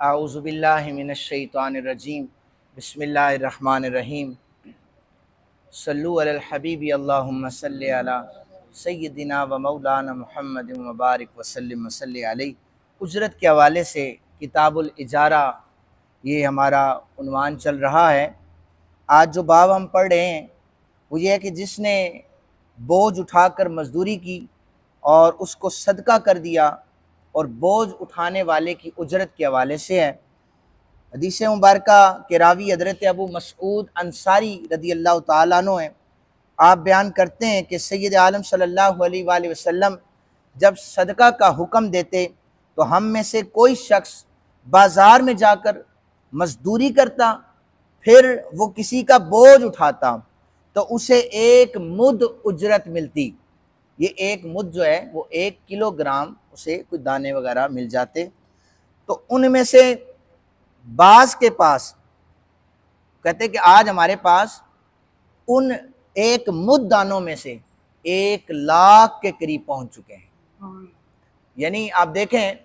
आऊज़ुबिल्लाहि मिनश्शैतानिर्रजीम बिस्मिल्लाहिर्रहमानिर्रहीम सल्लु अलल हबीबी अल्लाहुम्मा सल्लि अला सय्यिदिना व मौलाना मुहम्मदिन व बारिक वसल्लिम वसल्लि अलैहि। उजरत के हवाले से किताबुल इजारा ये हमारा उन्वान चल रहा है। आज जो बाब हम पढ़ रहे हैं वो ये है कि जिसने बोझ उठाकर मजदूरी की और उसको सदका कर दिया, और बोझ उठाने वाले की उजरत के हवाले से है। हदीस मुबारका के रावी हज़रत अबू मसऊद अंसारी रदी अल्लाह ताला अन्हु हैं। आप बयान करते हैं कि सैयद आलम सल्लल्लाहु अलैहि वसल्लम जब सदका का हुक्म देते तो हम में से कोई शख्स बाज़ार में जाकर मजदूरी करता, फिर वो किसी का बोझ उठाता तो उसे एक मुद उजरत मिलती। ये एक मुद जो है वो 1 किलोग्राम, उसे कुछ दाने वगैरह मिल जाते। तो उनमें से बास के पास कहते कि आज हमारे पास उन एक मुद दानों में से 1 लाख के करीब पहुंच चुके हैं। यानी आप देखें,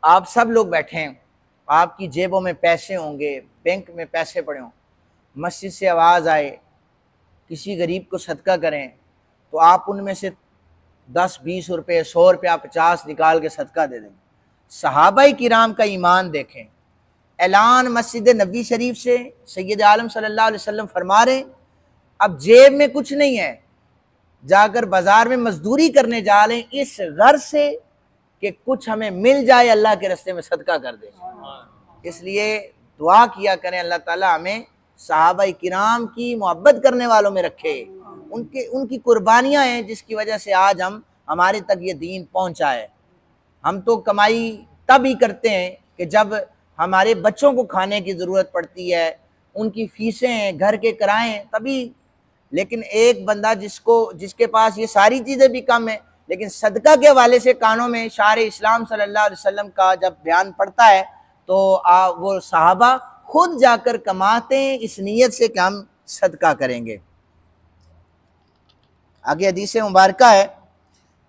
आप सब लोग बैठे हैं, आपकी जेबों में पैसे होंगे, बैंक में पैसे पड़े हों, मस्जिद से आवाज़ आए किसी गरीब को सदका करें, तो आप उनमें से 10-20 रुपये, 100 रुपया, 50 निकाल के सदका दे देंगे। सहाबाई किराम का ईमान देखें। ऐलान मस्जिद नबी शरीफ से सैयद आलम सल्लल्लाहु अलैहि वसल्लम फरमा रहे, अब जेब में कुछ नहीं है, जाकर बाजार में मजदूरी करने जा रहे हैं इस गर्ज से कि कुछ हमें मिल जाए, अल्लाह के रास्ते में सदका कर दे। इसलिए दुआ किया करें अल्लाह ताला हमें सहाबाई किराम की मोहब्बत करने वालों में रखे। उनकी कुर्बानियाँ हैं जिसकी वजह से आज हमारे तक ये दीन पहुँचा है। हम तो कमाई तब ही करते हैं कि जब हमारे बच्चों को खाने की ज़रूरत पड़ती है, उनकी फ़ीसें, घर के किराए, तभी। लेकिन एक बंदा जिसके पास ये सारी चीज़ें भी कम है, लेकिन सदका के हवाले से कानों में शार इस्लाम सल्लल्लाहु अलैहि वसल्लम का जब बयान पड़ता है तो वो सहाबा खुद जाकर कमाते हैं इस नीयत से कि हम सदका करेंगे। आगे हदीस मुबारका है,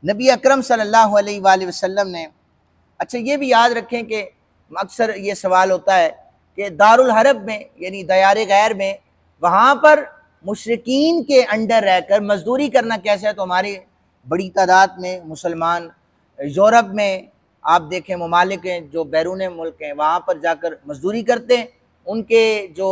नबी अकरम सल्लल्लाहु अलैहि वसल्लम ने, अच्छा ये भी याद रखें कि अक्सर ये सवाल होता है कि दारुल हरब में यानी दयार गैर में, वहाँ पर मुशरिकीन के अंडर रहकर मजदूरी करना कैसे है। तो हमारी बड़ी तादाद में मुसलमान यूरोप में आप देखें ममालिक हैं जो बैरून मुल्क हैं, वहाँ पर जाकर मजदूरी करते हैं। उनके जो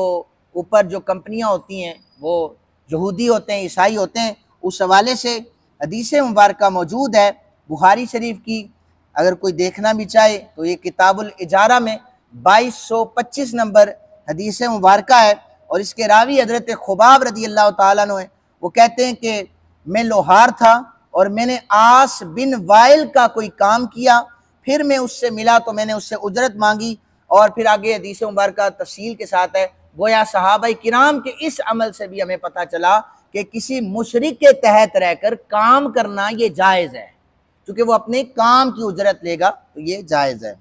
ऊपर जो कंपनियाँ होती हैं वो यहूदी होते हैं, ईसाई होते हैं। उस हवाले से हदीस मुबारका मौजूद है बुखारी शरीफ की, अगर कोई देखना भी चाहे तो ये किताबुल इजारा में 2225 नंबर हदीस मुबारका है। और इसके रावी हजरत खुबाब रदी अल्लाह ताला अन्हु है। वो कहते हैं कि मैं लोहार था और मैंने आस बिन वाइल का कोई काम किया, फिर मैं उससे मिला तो मैंने उससे उजरत मांगी। और फिर आगे हदीस मुबारका तफसील के साथ है। गोया सहाबाई किराम के इस अमल से भी हमें पता चला कि किसी मुशरिक के तहत रहकर काम करना ये जायज़ है, क्योंकि वो अपने काम की उजरत लेगा तो ये जायज़ है।